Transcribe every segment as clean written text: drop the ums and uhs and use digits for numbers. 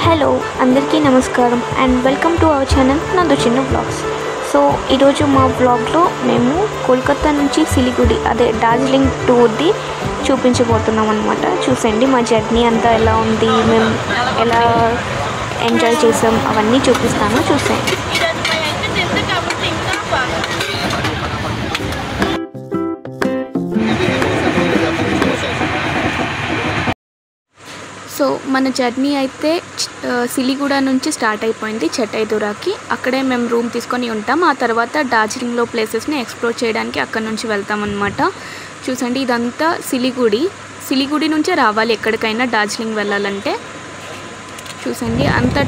Hello అందరికీ నమస్కారం and welcome to our channel నందు చిన్న బ్లాగ్స్. సో ఈరోజు మా బ్లాగ్లో మేము కోల్కతా నుంచి సిలిగుడి అదే డార్జిలింగ్ టూర్ది చూపించబోతున్నాం అనమాట. చూసండి మా జర్నీ అంతా ఎలా ఉంది, మేము ఎలా ఎంజాయ్ చేసాం అవన్నీ చూపిస్తాను, చూసేయండి. సో మన జర్నీ అయితే సిలిగుడ నుంచి స్టార్ట్ అయిపోయింది చటైదురాకి. అక్కడే మేము రూమ్ తీసుకొని ఉంటాం. ఆ తర్వాత డార్జిలింగ్లో ప్లేసెస్ని ఎక్స్ప్లోర్ చేయడానికి అక్కడ నుంచి వెళ్తాం అనమాట. చూసండి ఇదంతా సిలిగుడి నుంచే రావాలి ఎక్కడికైనా డార్జిలింగ్ వెళ్ళాలంటే. చూసండి అంతా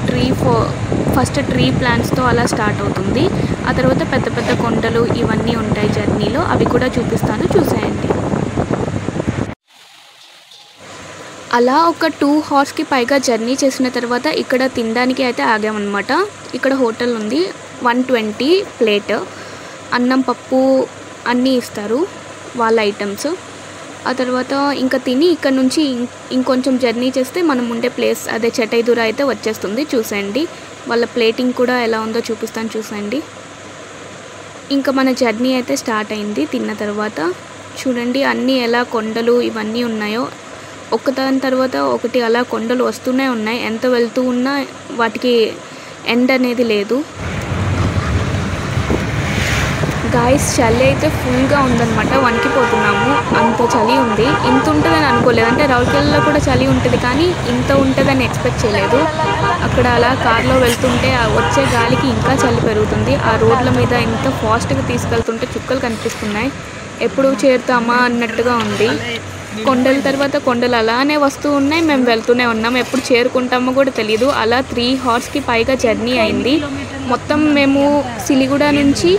ఫస్ట్ ట్రీ ప్లాంట్స్తో అలా స్టార్ట్ అవుతుంది. ఆ తర్వాత పెద్ద పెద్ద కొండలు ఇవన్నీ ఉంటాయి జర్నీలో, అవి కూడా చూపిస్తాను, చూసేయండి. అలా ఒక 2 hours పైగా జర్నీ చేసిన తర్వాత ఇక్కడ తినడానికి అయితే ఆగామన్నమాట. ఇక్కడ హోటల్ ఉంది, 120 ప్లేట్ అన్నం పప్పు అన్నీ ఇస్తారు వాళ్ళ ఐటమ్స్. ఆ తర్వాత ఇంకా తిని ఇక్కడ నుంచి ఇంకొంచెం జర్నీ చేస్తే మనం ఉండే ప్లేస్ అదే చటైదురా అయితే వచ్చేస్తుంది. చూసేయండి వాళ్ళ ప్లేటింగ్ కూడా ఎలా ఉందో చూపిస్తాను, చూసేయండి. ఇంకా మన జర్నీ అయితే స్టార్ట్ అయింది. తిన్న తర్వాత చూడండి అన్నీ ఎలా కొండలు ఇవన్నీ ఉన్నాయో, ఒకదాని తర్వాత ఒకటి అలా కొండలు వస్తూనే ఉన్నాయి. ఎంత వెళ్తూ ఉన్నా వాటికి ఎండ్ అనేది లేదు. గాయస్ చలి అయితే ఫుల్గా ఉందన్నమాట, వణికిపోతున్నాము, అంత చలి ఉంది. ఇంత ఉంటుందని అనుకోలేదు. అంటే రౌర్కెలాలో కూడా చలి ఉంటుంది కానీ ఇంత ఉంటుందని ఎక్స్పెక్ట్ చేయలేదు. అక్కడ అలా కార్లో వెళ్తుంటే వచ్చే గాలికి ఇంకా చలి పెరుగుతుంది. ఆ రోడ్ల మీద ఇంత ఫాస్ట్గా తీసుకెళ్తుంటే చుక్కలు కనిపిస్తున్నాయి. ఎప్పుడు చేరుతామా అన్నట్టుగా ఉంది. కొండల తర్వాత కొండలు అలానే వస్తూ ఉన్నాయి, మేము వెళ్తూనే ఉన్నాం. ఎప్పుడు చేరుకుంటామో కూడా తెలీదు. అలా 3 hours పైగా జర్నీ అయింది. మొత్తం మేము సిలిగుడ నుంచి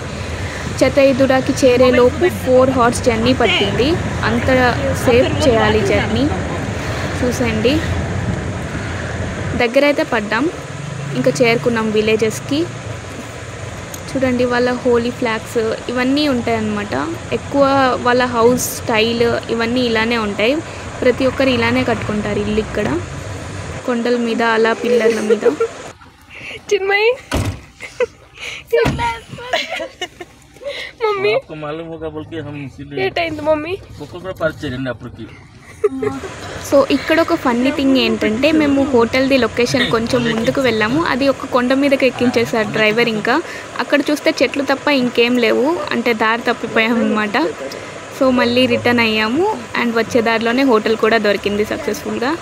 చటైదురాకి చేరేలోపు 4 hours జర్నీ పట్టింది. అంత సేఫ్ చేయాలి జర్నీ. చూసండి దగ్గర అయితే పడ్డాం, ఇంకా చేరుకున్నాం విలేజెస్కి. చూడండి వాళ్ళ హోలీ ఫ్లాగ్స్ ఇవన్నీ ఉంటాయి అన్నమాట. ఎక్కువ వాళ్ళ హౌస్ స్టైల్ ఇవన్నీ ఇలానే ఉంటాయి. ప్రతి ఒక్కరు ఇలానే కట్టుకుంటారు ఇల్లు ఇక్కడ కొండల మీద అలా పిల్లర్ల మీద. చిన్మయి మమ్మీ ఏటైంది మమ్మీ? సో ఇక్కడ ఒక ఫన్నీ థింగ్ ఏంటంటే మేము హోటల్ది లొకేషన్ కొంచెం ముందుకు వెళ్ళాము. అది ఒక కొండ మీదకి ఎక్కించేసారు డ్రైవర్. ఇంకా అక్కడ చూస్తే చెట్లు తప్ప ఇంకేం లేవు, అంటే దారి తప్పిపోయాము అనమాట. సో మళ్ళీ రిటర్న్ అయ్యాము అండ్ వచ్చే దారిలోనే హోటల్ కూడా దొరికింది సక్సెస్ఫుల్గా.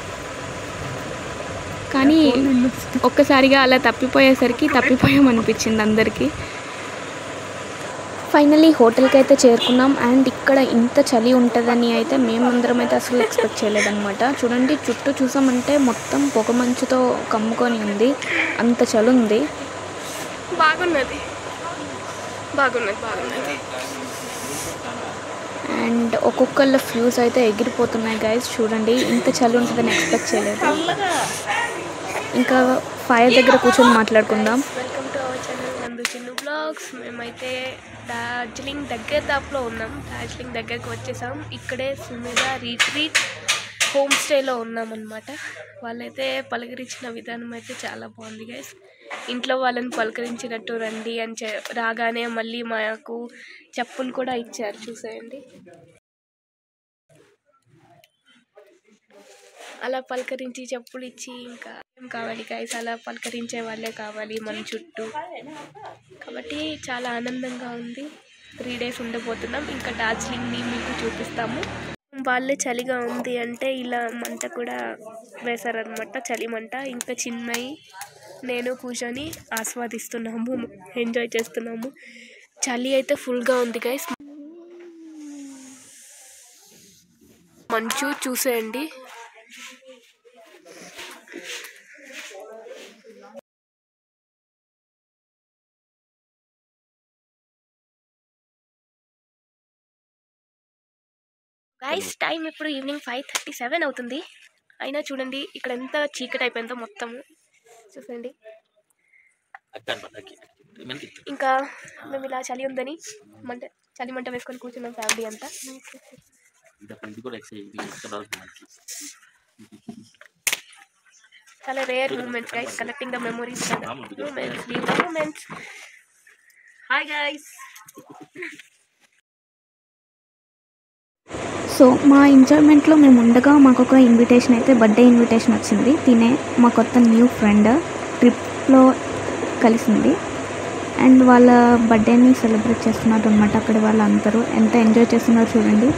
కానీ ఒక్కసారిగా అలా తప్పిపోయామనిపించింది అందరికీ. ఫైనలీ హోటల్కి అయితే చేరుకున్నాం. అండ్ ఇక్కడ ఇంత చలి ఉంటుందని అయితే మేమందరం అయితే అసలు ఎక్స్పెక్ట్ చేయలేదన్నమాట. చూడండి చుట్టూ చూసామంటే మొత్తం పొగ మంచుతో కమ్ముకొని ఉంది, అంత చలి ఉంది. బాగున్నది. అండ్ ఒక్కొక్కళ్ళ ఫ్యూస్ అయితే ఎగిరిపోతున్నాయి గైస్. చూడండి ఇంత చలి ఉంటుందని ఎక్స్పెక్ట్ చేయలేదు. ఇంకా ఫైర్ దగ్గర కూర్చొని మాట్లాడుకుందాం. వెల్కమ్ టు అవర్ ఛానల్ నందు చిన్న బ్లాగ్స్. మేమైతే డార్జిలింగ్ దాపులో ఉన్నాం. డార్జిలింగ్ దగ్గరకు వచ్చేసాం. ఇక్కడే సుమేధ రీట్రీట్ హోమ్ స్టేలో ఉన్నామన్నమాట. వాళ్ళైతే పలకరించిన విధానం అయితే చాలా బాగుంది గైస్. ఇంట్లో వాళ్ళని పలకరించినట్టు రండి అని రాగానే మళ్ళీ మాకు చెప్పులు కూడా ఇచ్చారు, చూసేయండి. అలా పలకరించి చెప్పులు ఇచ్చి ఇంకా ఏం కావాలి గైస్, అలా పలకరించే వాళ్ళే కావాలి మన చుట్టూ. కాబట్టి చాలా ఆనందంగా ఉంది. 3 days ఉండబోతున్నాం. ఇంకా డార్జిలింగ్ని మీకు చూపిస్తాము. వాళ్ళే చలిగా ఉంది అంటే ఇలా మంట కూడా వేశారనమాట, చలి మంట. ఇంకా చిన్మయి నేను కూర్చొని ఆస్వాదిస్తున్నాము, ఎంజాయ్ చేస్తున్నాము. చలి అయితే ఫుల్గా ఉంది గైస్. మంచు చూసేయండి. గైస్ టైం ఇప్పుడు ఈవినింగ్ 5:37 అవుతుంది. అయినా చూడండి ఇక్కడ ఎంత చీకటి అయిపోయిందో మొత్తము, చూసండి. ఇంకా మేము ఇలా చలి ఉందని చలి మంట వేసుకొని కూర్చున్నాం ఫ్యామిలీ అంతా. చాలా rare moments guys, collecting the memories కదా. మూమెంట్స్. Hi guys. సో మా ఎంజాయ్మెంట్లో మేము ఉండగా మాకు ఒక ఇన్విటేషన్ అయితే బర్త్డే ఇన్విటేషన్ వచ్చింది. తినే మా కొత్త న్యూ ఫ్రెండ్ ట్రిప్లో కలిసింది అండ్ వాళ్ళ బర్త్డేని సెలబ్రేట్ చేస్తున్నారు అనమాట. అక్కడ వాళ్ళందరూ ఎంత ఎంజాయ్ చేస్తున్నారో చూడండి.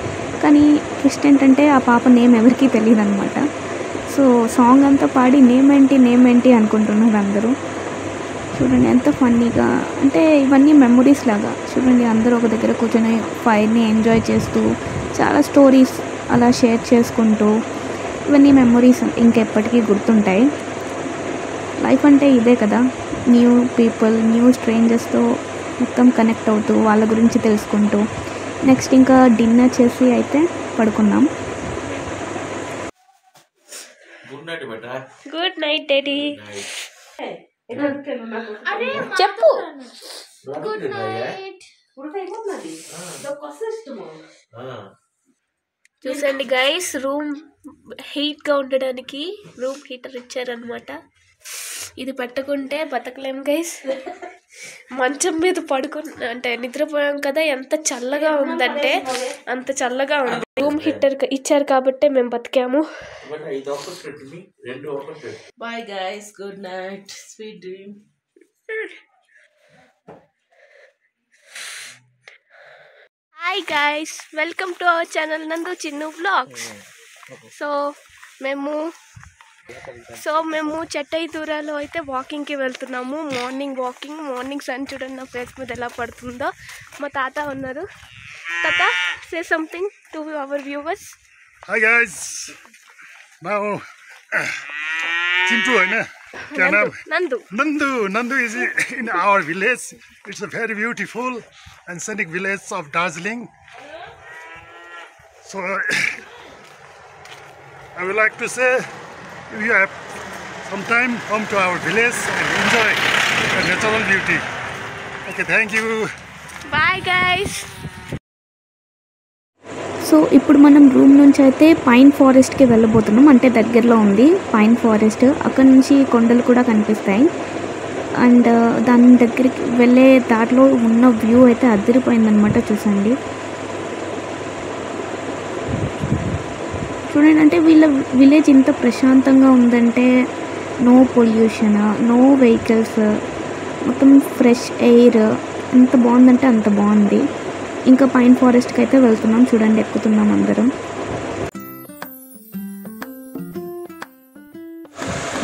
కానీ ట్విస్ట్ ఏంటంటే ఆ పాప నేమ్ ఎవరికీ తెలియదు అనమాట. సో సాంగ్ అంతా పాడి నేమ్ ఏంటి అనుకుంటున్నారు అందరూ. చూడండి ఎంత ఫన్నీగా, అంటే ఇవన్నీ మెమొరీస్ లాగా. చూడండి అందరూ ఒక దగ్గర కూర్చొని ఫైర్ని ఎంజాయ్ చేస్తూ చాలా స్టోరీస్ అలా షేర్ చేసుకుంటూ, ఇవన్నీ మెమొరీస్ ఇంకెప్పటికీ గుర్తుంటాయి. లైఫ్ అంటే ఇదే కదా, న్యూ పీపుల్, న్యూ స్ట్రేంజర్స్తో మొత్తం కనెక్ట్ అవుతూ వాళ్ళ గురించి తెలుసుకుంటూ నెక్స్ట్ ఇంకా డిన్నర్ చేసి అయితే పడుకున్నాం. Good night daddy. చెప్పు. Good night. చూసండి గైస్, రూమ్ హీట్గా ఉండడానికి రూమ్ హీటర్ ఇచ్చారనమాట. ఇది పెట్టుకుంటే బతకలేం గైస్. మంచం మీద అంటే నిద్రపోయాం కదా, ఎంత చల్లగా ఉందంటే అంత చల్లగా ఉంది. రూమ్ హీటర్ ఇచ్చారు కాబట్టి మేము బతికాము. Bye guys, good night, sweet dream. Hi guys, welcome to our channel Nandu Chinnu vlogs. మేము చెట్టై దూరాలో అయితే వాకింగ్కి వెళ్తున్నాము. మార్నింగ్ సన్ చూడండి నా ఫేస్ మీద ఎలా పడుతుందో. మా తాత ఉన్నారు. తాత, say something to our viewers. Hi guys, now Chintu hai na, Nandu is in our village. It's a very beautiful and scenic village of Darjeeling. So I would like to say, if you have some time, come to our village and enjoy the natural beauty. Okay, thank you. Bye guys. So ఇప్పుడు మనం room నుంచి అయితే pine ఫారెస్ట్కి వెళ్ళబోతున్నాం. అంటే దగ్గరలో ఉంది pine forest. అక్కడ నుంచి కొండలు కూడా కనిపిస్తాయి. అండ్ దాని దగ్గరికి వెళ్ళే దారిలో ఉన్న వ్యూ అయితే అదిరిపోయిందనమాట. చూసండి, చూడండి, అంటే వీళ్ళ విలేజ్ ఇంత ప్రశాంతంగా ఉందంటే నో పొల్యూషన్, నో వెహికల్స్, మొత్తం ఫ్రెష్ ఎయిర్, ఎంత బాగుందంటే అంత బాగుంది. ఇంకా పైన్ ఫారెస్ట్కి అయితే వెళ్తున్నాం. చూడండి, ఎక్కుతున్నాం అందరం.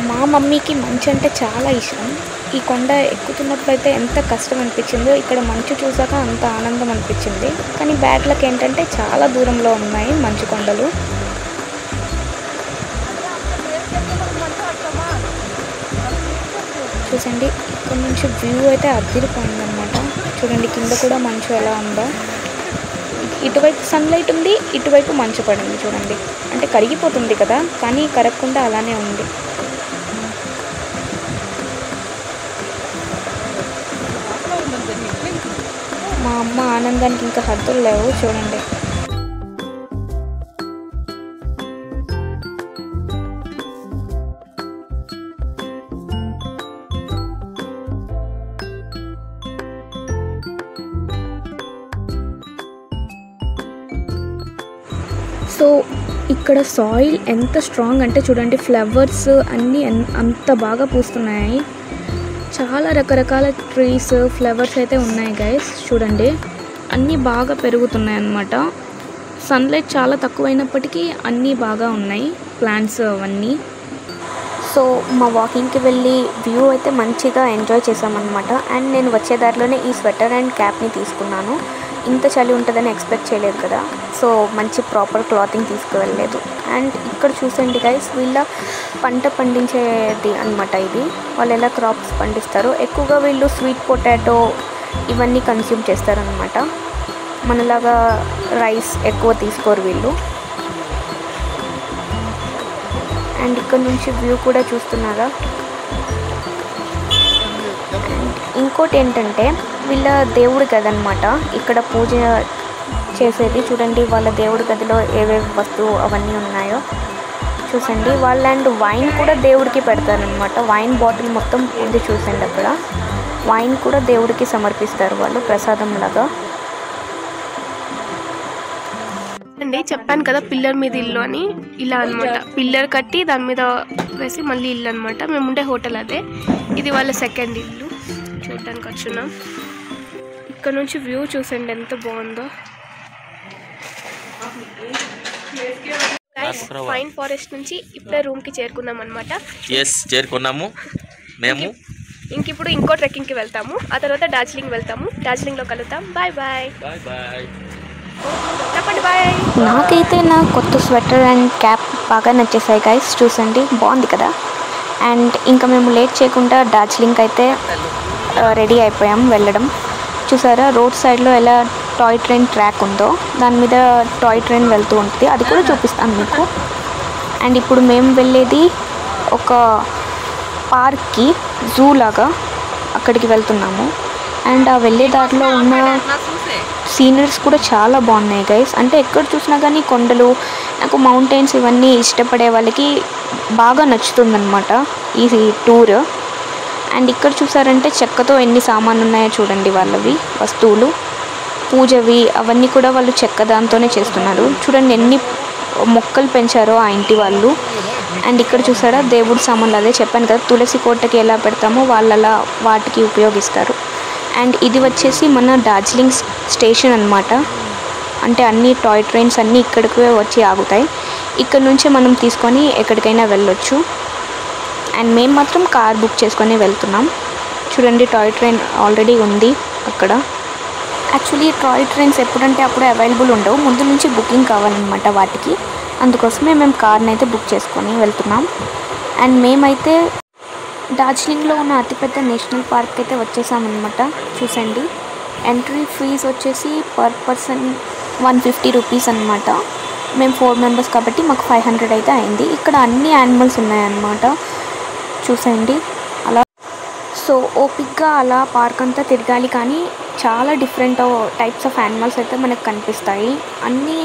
మా మమ్మీకి మంచు అంటే చాలా ఇష్టం. ఈ కొండ ఎక్కుతున్నప్పుడు అయితే ఎంత కష్టం అనిపించిందో, ఇక్కడ మంచు చూసాక అంత ఆనందం అనిపించింది. కానీ బ్యాడ్ లక్ ఏంటంటే చాలా దూరంలో ఉన్నాయి మంచు కొండలు. చూసండి, ఇక్కడ నుంచి వ్యూ అయితే అదిరిపోయిందనమాట. చూడండి కింద కూడా మంచు ఎలా ఉందో. ఇటువైపు సన్లైట్ ఉంది, ఇటువైపు మంచు పడింది. చూడండి, అంటే కరిగిపోతుంది కదా, కానీ కరగకుండా అలానే ఉంది. మా అమ్మ ఆనందానికి ఇంకా హద్దులు లేవు. చూడండి, సో ఇక్కడ సాయిల్ ఎంత స్ట్రాంగ్ అంటే చూడండి, ఫ్లవర్స్ అన్నీ అంత బాగా పూస్తున్నాయి. చాలా రకరకాల ట్రీస్, ఫ్లవర్స్ అయితే ఉన్నాయి గైస్. చూడండి, అన్నీ బాగా పెరుగుతున్నాయి అన్నమాట. సన్లైట్ చాలా తక్కువైనప్పటికీ అన్నీ బాగా ఉన్నాయి ప్లాంట్స్ అవన్నీ. సో మా వాకింగ్కి వెళ్ళి వ్యూ అయితే మంచిగా ఎంజాయ్ చేసామన్నమాట. అండ్ నేను వచ్చే దారిలోనే ఈ స్వెటర్ అండ్ క్యాప్ని తీసుకున్నాను. ఇంత చలి ఉంటుందని ఎక్స్పెక్ట్ చేయలేదు కదా, సో మంచి ప్రాపర్ క్లాతింగ్ తీసుకువెళ్ళలేదు. అండ్ ఇక్కడ చూసండి గైస్, వీళ్ళ పంట పండించేది అనమాట ఇది. వాళ్ళు ఎలా క్రాప్స్ పండిస్తారో, ఎక్కువగా వీళ్ళు స్వీట్ పొటాటో ఇవన్నీ కన్స్యూమ్ చేస్తారనమాట. మనలాగా రైస్ ఎక్కువ తీసుకోరు వీళ్ళు. అండ్ ఇక్కడ నుంచి వ్యూ కూడా చూస్తున్నారా. ఇంకోటి ఏంటంటే వీళ్ళ దేవుడి గది అనమాట ఇక్కడ పూజ చేసేది. చూడండి వాళ్ళ దేవుడి గదిలో ఏవేవి వస్తువు అవన్నీ ఉన్నాయో. చూసండి వాళ్ళు అండ్ వైన్ కూడా దేవుడికి పెడతారనమాట. వైన్ బాటిల్ మొత్తం ఉంది చూసండి. అక్కడ వైన్ కూడా దేవుడికి సమర్పిస్తారు వాళ్ళు ప్రసాదం లాగా. అండి చెప్పాను కదా పిల్లర్ మీద ఇల్లు అని, ఇలా అనమాట. పిల్లర్ కట్టి దాని మీద వేసి మళ్ళీ ఇల్లు అనమాట. మేము ఉండే హోటల్ అదే. ఇది వాళ్ళ సెకండ్ ఇల్లు. చూడడానికి వచ్చున్నాం. ఇక్కడ నుంచి వ్యూ చూసండి ఎంత బాగుందో. పైన్ ఫారెస్ట్ నుంచి ఇప్పుడే రూమ్కి చేరుకున్నాం అనమాట. చేరుకున్నాము మేము. ఇంకిప్పుడు ఇంకో ట్రెక్కింగ్కి వెళ్తాము. ఆ తర్వాత డార్జిలింగ్ వెళ్తాము. డార్జిలింగ్లో కలుద్దాం. Bye bye. చెప్పండి బాయ్. నాకైతే నా కొత్త స్వెటర్ అండ్ క్యాప్ బాగా నచ్చేసాయి గైస్. చూసండి బాగుంది కదా. అండ్ ఇంకా మేము లేట్ చేయకుండా డార్జిలింగ్కి అయితే రెడీ అయిపోయాం వెళ్ళడం. చూసారా రోడ్ సైడ్లో ఎలా టాయ్ ట్రైన్ ట్రాక్ ఉందో దాని మీద టాయ్ ట్రైన్ వెళ్తూ ఉంటుంది. అది కూడా చూపిస్తాను మీకు. అండ్ ఇప్పుడు మేము వెళ్ళేది ఒక పార్క్కి, జూ లాగా అక్కడికి వెళ్తున్నాము. అండ్ ఆ వెళ్ళే దారిలో ఉన్న సీనరీస్ కూడా చాలా బాగున్నాయి గైస్. అంటే ఎక్కడ చూసినా కానీ కొండలు, నాకు మౌంటైన్స్ ఇవన్నీ ఇష్టపడే వాళ్ళకి బాగా నచ్చుతుందన్నమాట ఈ టూర్. అండ్ ఇక్కడ చూసారంటే చెక్కతో ఎన్ని సామాన్లు ఉన్నాయో చూడండి. వాళ్ళవి వస్తువులు పూజవి అవన్నీ కూడా వాళ్ళు చెక్క దాంతోనే చేస్తున్నారు. చూడండి ఎన్ని మొక్కలు పెంచారో ఆ ఇంటి వాళ్ళు. అండ్ ఇక్కడ చూసారా దేవుడి సామాన్లు, అదే చెప్పాను కదా తులసి కోటకి ఎలా పెడతామో వాళ్ళు అలా వాటికి ఉపయోగిస్తారు. అండ్ ఇది వచ్చేసి మన డార్జిలింగ్ స్టేషన్ అనమాట. అంటే అన్ని టాయ్ ట్రైన్స్ అన్నీ ఇక్కడికి వచ్చి ఆగుతాయి. ఇక్కడ నుంచే మనం తీసుకొని ఎక్కడికైనా వెళ్ళొచ్చు. అండ్ మేము మాత్రం కార్ బుక్ చేసుకొని వెళ్తున్నాం. చూడండి టాయ్ ట్రైన్ ఆల్రెడీ ఉంది అక్కడ. యాక్చువల్లీ టాయ్ ట్రైన్స్ ఎప్పుడంటే అప్పుడు అవైలబుల్ ఉండవు, ముందు నుంచి బుకింగ్ కావాలన్నమాట వాటికి. అందుకోసమే మేము కార్ని అయితే బుక్ చేసుకొని వెళ్తున్నాం. అండ్ మేమైతే డార్జిలింగ్లో ఉన్న అతిపెద్ద నేషనల్ పార్క్ అయితే వచ్చేసామన్నమాట. చూసండి ఎంట్రీ ఫీజ్ వచ్చేసి పర్ పర్సన్ 150 రూపీస్ అనమాట. మేము 4 మెంబర్స్ కాబట్టి మాకు 500 అయితే అయింది. ఇక్కడ అన్ని యానిమల్స్ ఉన్నాయన్నమాట. చూసండి అలా. సో ఓపిక్గా అలా పార్క్ అంతా తిరగాలి, కానీ చాలా డిఫరెంట్ టైప్స్ ఆఫ్ యానిమల్స్ అయితే మనకు కనిపిస్తాయి. అన్నీ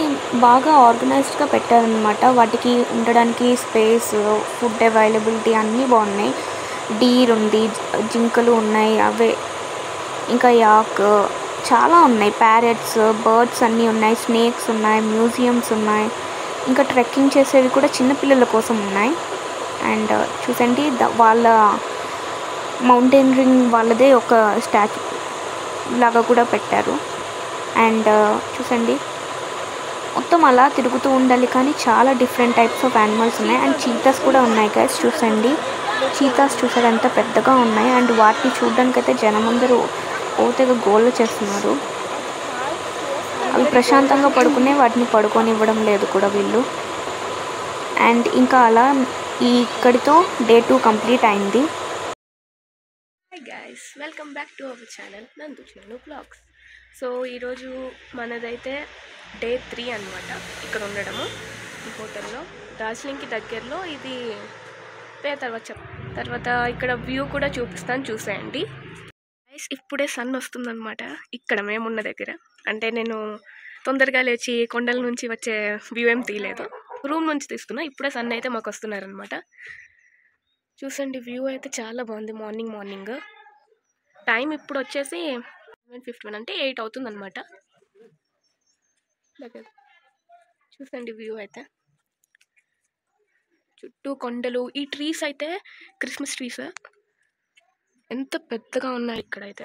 బాగా ఆర్గనైజ్డ్గా పెట్టారనమాట. వాటికి ఉండడానికి స్పేస్, ఫుడ్ అవైలబిలిటీ అన్నీ బాగున్నాయి. డీర్ ఉంది, జింకలు ఉన్నాయి, అవే ఇంకా యాక్ చాలా ఉన్నాయి. ప్యారెట్స్, బర్డ్స్ అన్నీ ఉన్నాయి. స్నేక్స్ ఉన్నాయి, మ్యూజియంస్ ఉన్నాయి. ఇంకా ట్రెక్కింగ్ చేసేవి కూడా చిన్నపిల్లల కోసం ఉన్నాయి. అండ్ చూసండి వాళ్ళ మౌంటైనరింగ్ వాళ్ళదే ఒక స్టాచ్యూ లాగా కూడా పెట్టారు. అండ్ చూసండి మొత్తం అలా తిరుగుతూ ఉండాలి, కానీ చాలా డిఫరెంట్ టైప్స్ ఆఫ్ యానిమల్స్ ఉన్నాయి. అండ్ చీతాస్ కూడా ఉన్నాయి గైస్. చూసండి చీతాస్ చూసారు ఎంత పెద్దగా ఉన్నాయి. అండ్ వాటిని చూడడానికి అయితే జనం అందరూ ఓతగా గోళ్ళు చేస్తున్నారు. అవి ప్రశాంతంగా పడుకునే వాటిని పడుకోనివ్వడం లేదు కూడా వీళ్ళు. అండ్ ఇంకా అలా ఇక్కడితో డే 2 కంప్లీట్ అయింది. Hi guys, welcome back to our channel Nandu Chinnu blogs. So ఈరోజు మనదైతే డే 3 అనమాట. ఇక్కడ ఉండడము ఈ హోటల్లో డార్జిలింగ్కి దగ్గరలో. ఇది తర్వాత ఇక్కడ వ్యూ కూడా చూపిస్తాను, చూసేయండి గైస్. ఇప్పుడే సన్ వస్తుందన్నమాట ఇక్కడ మేమున్న దగ్గర. అంటే నేను తొందరగా లేచి కొండల నుంచి వచ్చే వ్యూ ఏం తీయలేదు, రూమ్ నుంచి తీసుకున్నా. ఇప్పుడే సన్ అయితే మాకు వస్తున్నారనమాట. చూసండి వ్యూ అయితే చాలా బాగుంది. మార్నింగ్ టైం ఇప్పుడు వచ్చేసి 7:51 అంటే 8 అవుతుందన్నమాట. చూసండి వ్యూ అయితే చుట్టూ కొండలు. ఈ ట్రీస్ అయితే క్రిస్మస్ ట్రీస్ ఎంత పెద్దగా ఉన్నాయి ఇక్కడైతే.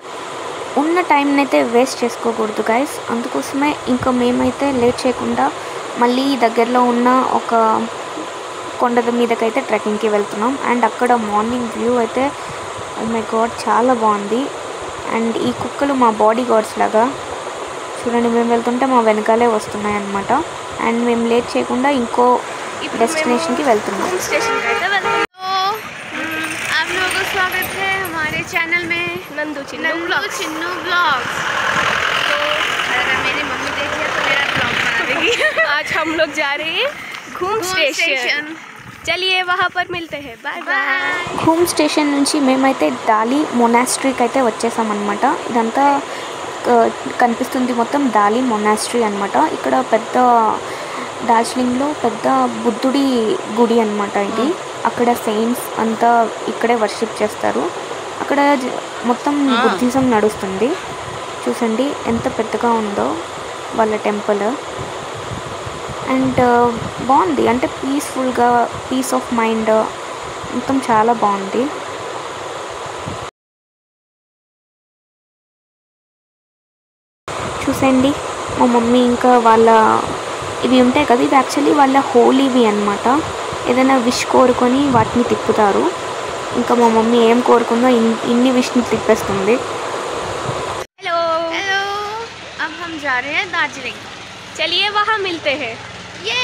ఉన్న టైంని అయితే వేస్ట్ చేసుకోకూడదు గైస్. అందుకోసమే ఇంకా మేమైతే లేట్ చేయకుండా మళ్ళీ దగ్గరలో ఉన్న ఒక కొండ మీదకైతే ట్రెక్కింగ్కి వెళ్తున్నాం. అండ్ అక్కడ మార్నింగ్ వ్యూ అయితే ఓ మై గాడ్ చాలా బాగుంది. అండ్ ఈ కుక్కలు మా బాడీ గార్డ్స్ లాగా చూడండి, మేము వెళ్తుంటే మా వెనకాలే వస్తున్నాయి అన్నమాట. అండ్ మేము లేట్ చేయకుండా ఇంకో डेस्टिनेशन की వెళ్తున్నాం. आप लोगों का स्वागत है हमारे चैनल में नंदू चिन्नू ब्लॉग्स। तो अगर मेरी मम्मी देखिए तो मेरा ब्लॉग बना देगी। आज हम लोग जा रहे हैं घूम स्टेशन। चलिए वहाँ पर मिलते हैं, बाय बाय। घूम स्टेशन నుంచి మేమైతే దాలి మొనాస్ట్రీకి అయితే వచ్చేసాం అన్నమాట. ఇదంతా కనిపిస్తుంది మొత్తం దాలి మొనాస్ట్రీ అన్నమాట. ఇక్కడ పెద్ద డార్జిలింగ్లో పెద్ద బుద్ధుడి గుడి అన్నమాట ఇది. అక్కడ సెయింట్స్ అంతా ఇక్కడే వర్షిప్ చేస్తారు. అక్కడ మొత్తం బుద్ధిజం నడుస్తుంది. చూసండి ఎంత పెద్దగా ఉందో వాళ్ళ టెంపుల్. అండ్ బాగుంది, అంటే పీస్ఫుల్గా, పీస్ ఆఫ్ మైండ్ మొత్తం చాలా బాగుంది. చూసండి మా మమ్మీ ఇంకా వాళ్ళ ఇవి ఉంటాయి కదా, ఇవి యాక్చువల్లీ వాళ్ళ హోలీవి అన్నమాట. ఏదైనా విష్ కోరుకొని వాటిని తిప్పుతారు. ఇంకా మా మమ్మీ ఏం కోరుకుందో ఇన్ని విష్ని తిప్పేస్తుంది. हेलो हेलो, अब हम जा रहे हैं दार्जिलिंग. चलिए वहाँ मिलते हैं. ये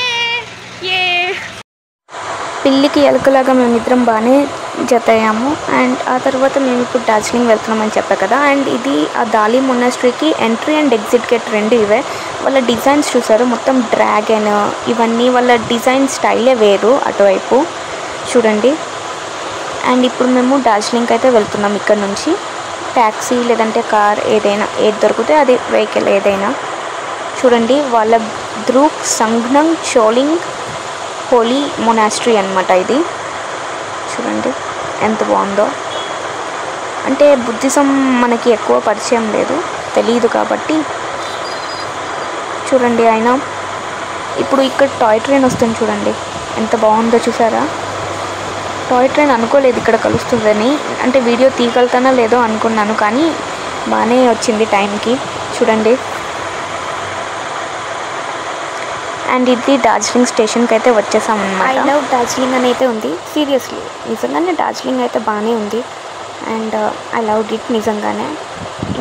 పిల్లికి ఎలుకలాగా మేమిద్దరం బాగానే జత అయ్యాము. అండ్ ఆ తర్వాత మేము ఇప్పుడు డార్జిలింగ్ వెళ్తున్నామని చెప్పా కదా. అండ్ ఇది ఆ దాలి మొనాస్ట్రీకి ఎంట్రీ అండ్ ఎగ్జిట్ గేట్ రెండు ఇవే. వాళ్ళ డిజైన్స్ చూసారు, మొత్తం డ్రాగన్ ఇవన్నీ వాళ్ళ డిజైన్ స్టైలే వేరు అటువైపు చూడండి. అండ్ ఇప్పుడు మేము డార్జిలింగ్కి అయితే వెళ్తున్నాం. ఇక్కడ నుంచి ట్యాక్సీ లేదంటే కార్ ఏదైనా, ఏది దొరికితే అది వెహికల్ ఏదైనా. చూడండి వాళ్ళ ద్రూక్ సంగ్నంగ్ చోలింగ్ హోలీ మొనాస్ట్రీ అన్నమాట ఇది. చూడండి ఎంత బాగుందో. అంటే బుద్ధిజం మనకి ఎక్కువ పరిచయం లేదు, తెలియదు కాబట్టి. చూడండి ఆయన ఇప్పుడు ఇక్కడ టాయ్ ట్రైన్ వస్తుంది చూడండి, ఎంత బాగుందో చూసారా. టాయ్ ట్రైన్ అనుకోలేదు ఇక్కడ కలుస్తుందని, అంటే వీడియో తీయగలుగుతానో లేదో అనుకున్నాను, కానీ బాగానే వచ్చింది టైంకి. చూడండి. అండ్ ఇది డార్జిలింగ్ స్టేషన్కి అయితే వచ్చేసామన్నమాట. ఐ లవ్ డార్జిలింగ్ అని అయితే ఉంది. సీరియస్లీ నిజంగానే డార్జిలింగ్ అయితే బాగానే ఉంది. అండ్ ఐ లవ్ ఇట్ నిజంగానే.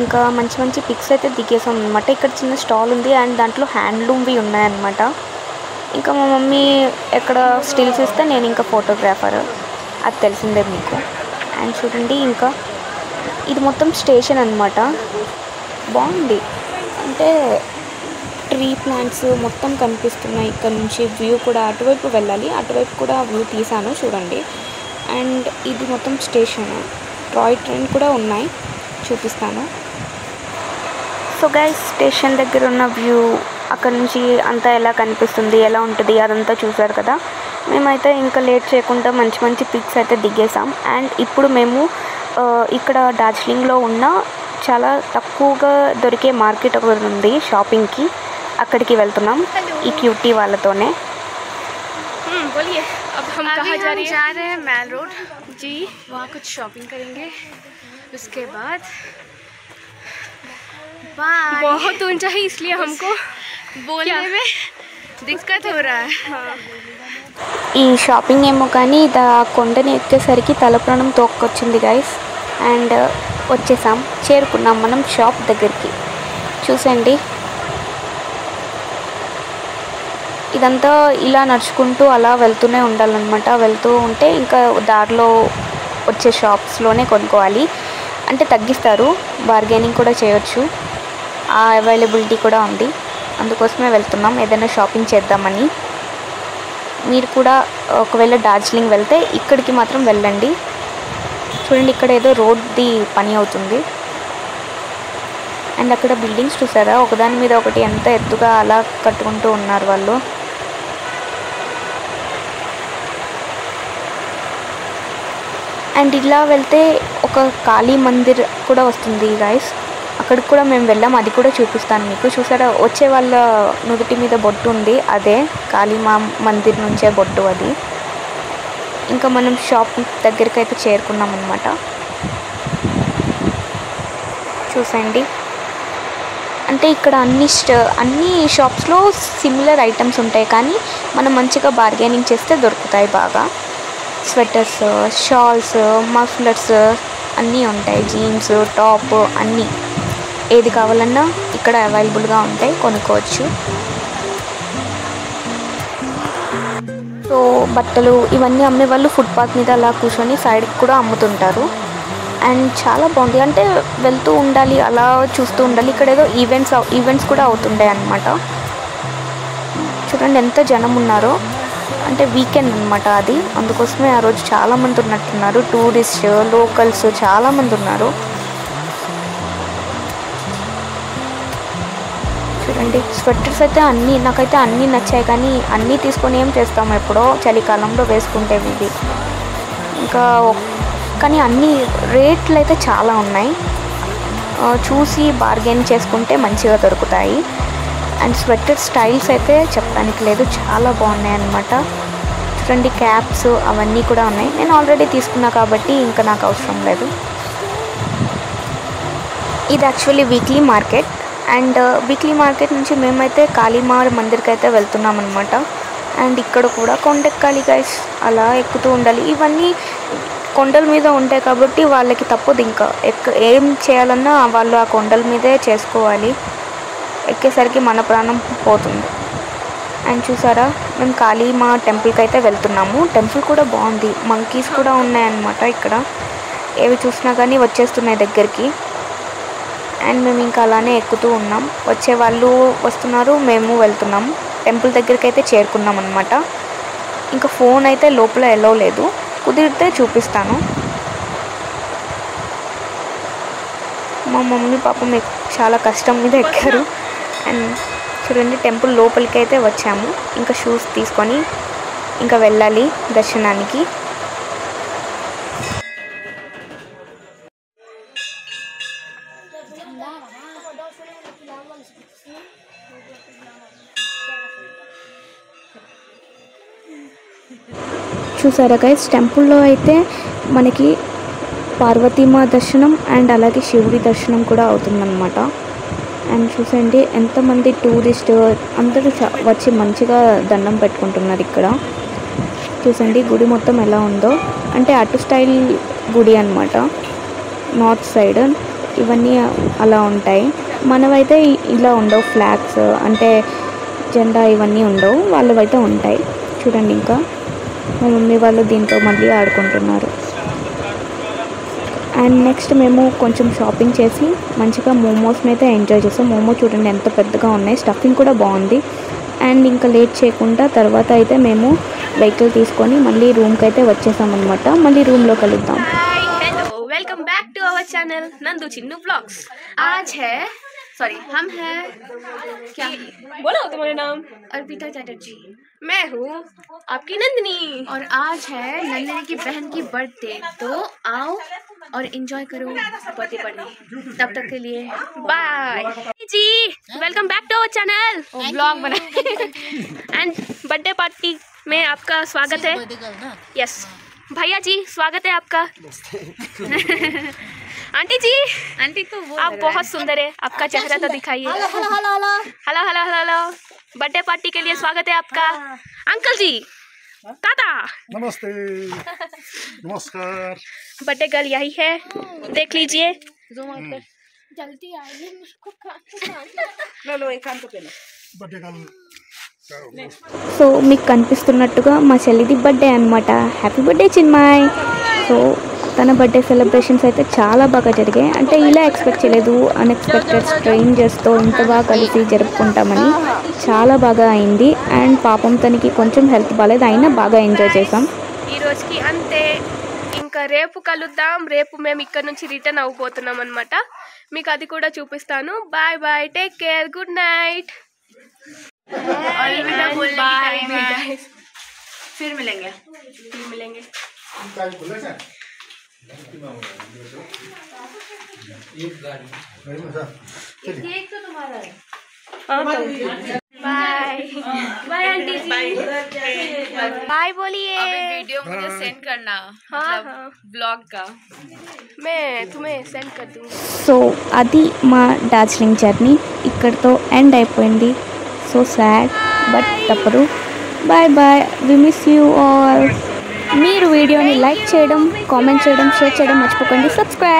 ఇంకా మంచి మంచి పిక్స్ అయితే దిగేసాం అనమాట. ఇక్కడ చిన్న స్టాల్ ఉంది అండ్ దాంట్లో హ్యాండ్లూమ్వి ఉన్నాయన్నమాట. ఇంకా మా మమ్మీ ఎక్కడ స్టిల్స్ ఇస్తే నేను ఇంకా ఫోటోగ్రాఫర్, అది తెలిసిందే మీకు. అండ్ చూడండి ఇంకా ఇది మొత్తం స్టేషన్ అన్నమాట. బాగుంది, అంటే ట్రీ ప్లాంట్స్ మొత్తం కనిపిస్తున్నాయి. ఇక్కడ నుంచి వ్యూ కూడా అటువైపు వెళ్ళాలి, అటువైపు కూడా వ్యూ తీసాను చూడండి. అండ్ ఇది మొత్తం స్టేషన్, టాయ్ ట్రైన్ కూడా ఉన్నాయి, చూపిస్తాను. సో గైస్ స్టేషన్ దగ్గర ఉన్న వ్యూ, అక్కడ నుంచి అంతా ఎలా కనిపిస్తుంది, ఎలా ఉంటుంది అదంతా చూసారు కదా. మేమైతే ఇంకా లేట్ చేయకుండా మంచి మంచి పిక్స్ అయితే దిగేసాం. అండ్ ఇప్పుడు మేము ఇక్కడ డార్జిలింగ్లో ఉన్న చాలా తక్కువగా దొరికే మార్కెట్ ఒకటి ఉంది షాపింగ్కి, అక్కడికి వెళ్తున్నాం ఈ క్యూటీ వాళ్ళతోనే. बोलिए अब हम कहाँ जा रहे हैं? मैल रोड जी, वहाँ कुछ शॉपिंग करेंगे. उसके बाद बहुत ऊंचा है इसलिए हमको बोलने में दिक्कत हो रहा है. ఈ షాపింగ్ ఏమో కానీ ఇది కొండని ఎక్కేసరికి తలప్రాణం తోక్కొచ్చింది గైస్. అండ్ వచ్చేసాం, చేరుకున్నాం మనం షాప్ దగ్గరికి. చూసండి ఇదంతా ఇలా నడుచుకుంటూ అలా వెళ్తూనే ఉండాలన్నమాట. వెళ్తూ ఉంటే ఇంకా దారిలో వచ్చే షాప్స్లోనే కొనుక్కోవాలి, అంటే తగ్గిస్తారు, బార్గెనింగ్ కూడా చేయొచ్చు, ఆ అవైలబిలిటీ కూడా ఉంది. అందుకోసమే వెళ్తున్నాం, ఏదైనా షాపింగ్ చేద్దామని. మీరు కూడా ఒకవేళ డార్జిలింగ్ వెళ్తే ఇక్కడికి మాత్రం వెళ్ళండి. చూడండి ఇక్కడ ఏదో రోడ్ది పని అవుతుంది. అండ్ అక్కడ బిల్డింగ్స్ చూసారా, ఒకదాని మీద ఒకటి ఎంత ఎత్తుగా అలా కట్టుకుంటూ ఉన్నారు వాళ్ళు. అండ్ ఇలా వెళ్తే ఒక కాళీ మందిర్ కూడా వస్తుంది గైస్, అక్కడికి కూడా మేము వెళ్ళాం, అది కూడా చూపిస్తాను మీకు. చూసారా వచ్చే వాళ్ళ నుదుటి మీద బొట్టు ఉంది, అదే కాళీ మందిర్ నుంచే బొట్టు అది. ఇంకా మనం షాప్ దగ్గరికి అయితే చేరుకున్నాం అన్నమాట. చూసండి అంటే ఇక్కడ అన్ని షాప్స్లో సిమిలర్ ఐటమ్స్ ఉంటాయి, కానీ మనం మంచిగా బార్గెనింగ్ చేస్తే దొరుకుతాయి బాగా. స్వెటర్స్, షాల్స్, మఫ్లర్స్ అన్నీ ఉంటాయి, జీన్స్, టాప్ అన్నీ ఏది కావాలన్నా ఇక్కడ అవైలబుల్గా ఉంటాయి, కొనుక్కోవచ్చు. సో బట్టలు ఇవన్నీ అమ్మే వాళ్ళు ఫుట్పాత్ మీద అలా కూర్చొని సైడ్కి కూడా అమ్ముతుంటారు. అండ్ చాలా బాగుంది, అంటే వెళ్తూ ఉండాలి, అలా చూస్తూ ఉండాలి. ఇక్కడ ఏదో ఈవెంట్స్ కూడా అవుతుండే అన్నమాట. చూడండి ఎంత జనం ఉన్నారో, అంటే వీకెండ్ అన్నమాట అది, అందుకోసమే ఆ రోజు చాలామంది ఉన్నట్టున్నారు. టూరిస్ట్, లోకల్స్ చాలామంది ఉన్నారు. చూడండి చూడండి స్వెటర్స్ అయితే నాకైతే అన్నీ నచ్చాయి, కానీ అన్నీ తీసుకొని ఏం చేస్తాము, ఎప్పుడో చలికాలంలో వేసుకుంటేవి ఇవి. ఇంకా కానీ అన్ని రేట్లు అయితే చాలా ఉన్నాయి, చూసి బార్గెన్ చేసుకుంటే మంచిగా దొరుకుతాయి. అండ్ స్వెటర్ స్టైల్స్ అయితే చెప్పడానికి లేదు, చాలా బాగున్నాయి అన్నమాట. చూడండి క్యాప్స్ అవన్నీ కూడా ఉన్నాయి. నేను ఆల్రెడీ తీసుకున్నా కాబట్టి ఇంకా నాకు అవసరం లేదు. ఇది actually weekly market. And weekly market నుంచి మేమైతే కాళీమార్ మందిర్కి అయితే వెళ్తున్నాం అనమాట. అండ్ ఇక్కడ కూడా కొండెక్కాలి గైస్, అలా ఎక్కుతూ ఉండాలి. ఇవన్నీ కొండల మీద ఉంటాయి కాబట్టి వాళ్ళకి తప్పదు, ఇంకా ఏం చేయాలన్నా వాళ్ళు ఆ కొండల మీదే చేసుకోవాలి. ఎక్కేసరికి మన ప్రాణం పోతుంది. అండ్ చూసారా, మేము కాళీమా టెంపుల్కి అయితే వెళ్తున్నాము. టెంపుల్ కూడా బాగుంది, మంకీస్ కూడా ఉన్నాయన్నమాట ఇక్కడ. ఏవి చూసినా కానీ వచ్చేస్తున్నాయి దగ్గరికి. అండ్ మేము ఇంకా అలానే ఎక్కుతూ ఉన్నాం. వచ్చే వాళ్ళు వస్తున్నారు, మేము వెళ్తున్నాము. టెంపుల్ దగ్గరికి అయితే చేరుకున్నాం అనమాట. ఇంకా ఫోన్ అయితే లోపల ఎలో లేదు, కుదిరితే చూపిస్తాను. మా మమ్మీ పాపం చాలా కష్టం మీద ఎక్కారు. అండ్ చూడండి టెంపుల్ లోపలికి అయితే వచ్చాము. ఇంకా షూస్ తీసుకొని ఇంకా వెళ్ళాలి దర్శనానికి. చూసారా గైస్, టెంపుల్లో అయితే మనకి పార్వతీమా దర్శనం అండ్ అలాగే శివుడి దర్శనం కూడా అవుతుందన్నమాట. అండ్ చూసండి ఎంతమంది టూరిస్ట్ అందరూ వచ్చి మంచిగా దండం పెట్టుకుంటున్నారు ఇక్కడ. చూసండి గుడి మొత్తం ఎలా ఉందో, అంటే అటు స్టైల్ గుడి అన్నమాట, నార్త్ సైడ్ ఇవన్నీ అలా ఉంటాయి. మనవైతే ఇలా ఉండవు, ఫ్లాగ్స్ అంటే జెండా ఇవన్నీ ఉండవు, వాళ్ళవైతే ఉంటాయి. చూడండి ఇంకా మా మమ్మీ వాళ్ళు దీంతో మళ్ళీ ఆడుకుంటున్నారు. అండ్ నెక్స్ట్ మేము కొంచెం షాపింగ్ చేసి మంచిగా మోమోస్ని అయితే ఎంజాయ్ చేసాం. మోమో చూడండి ఎంత పెద్దగా ఉన్నాయి, స్టఫింగ్ కూడా బాగుంది. అండ్ ఇంకా లేట్ చేయకుండా తర్వాత అయితే మేము వెహికల్ తీసుకొని మళ్ళీ రూమ్కి అయితే వచ్చేసామన్నమాట. మళ్ళీ రూమ్లో కలుద్దాం. Hello, welcome back to our channel Nandu Chinnu vlogs. आज है हम हैं क्या बोलो तुम्हारा नाम? अर्पिता चैटर्जी। मैं हूँ आपकी नंदिनी, और आज है नंदिनी की बहन की बर्थडे, तो आओ और एंजॉय करो बर्थडे पार्टी। तब तक के लिए बाय जी, welcome back to our channel. Vlog बना एंड बर्थडे पार्टी में आपका स्वागत है। यस भैया जी, स्वागत है आपका। आंटी जी, आंटी तो आप बहुत सुंदर है, आपका चेहरा तो दिखाइए। Hello hello hello hello hello hello, birthday party के लिए स्वागत है आपका। अंकल जी, दादा नमस्ते, नमस्कार। बर्थडे गर्ल यही है, देख लीजिए। जल्दी आइए, बर्थडे गर्ल సో మీకు కనిపిస్తున్నట్టుగా మా చెల్లిది బర్త్డే అనమాట. Happy birthday Chinmay. సో తన బర్త్డే సెలబ్రేషన్స్ అయితే చాలా బాగా జరిగాయి. అంటే ఇలా ఎక్స్పెక్ట్ చేయలేదు, అన్ఎక్స్పెక్టెడ్ స్ట్రేంజర్స్తో ఇంత బాగా కలిసి జరుపుకుంటామని. చాలా బాగా అయింది. అండ్ పాపం తనకి కొంచెం హెల్త్ బాగాలేదు, అయినా బాగా ఎంజాయ్ చేసాం. ఈ రోజుకి అంతే, ఇంకా రేపు కలుద్దాం. రేపు మేము ఇక్కడ నుంచి రిటర్న్ అవ్వబోతున్నాం అనమాట. మీకు అది కూడా చూపిస్తాను. Bye bye, take care, good night. फिर मिलेंगे। बाय बाय आंटी जी, बाय बोलिए। वीडियो मुझे सेंड करना, हाँ ब्लॉग का मैं तुम्हें सेंड कर दूँगी। సో అది మా డార్జిలింగ్ జర్నీ ఇక్కడితో ఎండ్ అయిపోయింది. సో సాడ్ బట్ తప్పదు. Bye bye, we miss you all. మీరు వీడియోని లైక్ చేయడం, కామెంట్ చేయడం, షేర్ చేయడం మర్చిపోకండి. సబ్స్క్రైబ్.